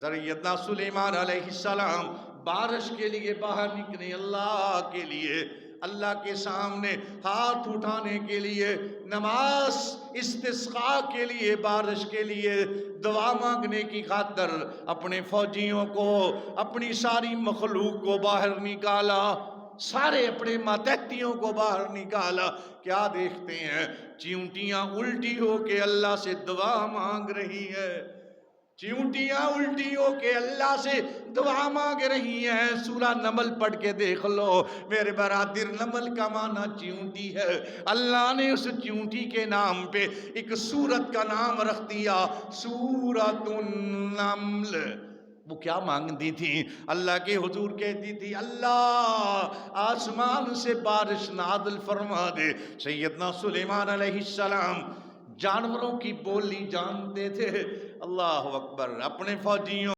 سیدنا سلیمان علیہ السلام بارش کے لیے باہر نکلے، اللہ کے لیے، اللہ کے سامنے ہاتھ اٹھانے کے لیے، نماز استسقاء کے لیے، بارش کے لیے دعا مانگنے کی خاطر اپنے فوجیوں کو، اپنی ساری مخلوق کو باہر نکالا، سارے اپنے ماتحتیوں کو باہر نکالا۔ کیا دیکھتے ہیں؟ چیونٹیاں الٹی ہو کے اللہ سے دعا مانگ رہی ہے، چیونٹیاں الٹی ہو کے اللہ سے دعا مانگ رہی ہیں۔ سورہ نمل پڑھ کے دیکھ لو میرے برادر، نمل کا معنی چیونٹی ہے۔ اللہ نے اس چیونٹی کے نام پہ ایک سورت کا نام رکھ دیا، سورۃ النمل۔ وہ کیا مانگتی تھی؟ اللہ کے حضور کہتی تھی، اللہ آسمان سے بارش نازل فرما دے۔ سیدنا سلیمان علیہ السلام جانوروں کی بولی جانتے تھے، اللہ اکبر، اپنے فوجیوں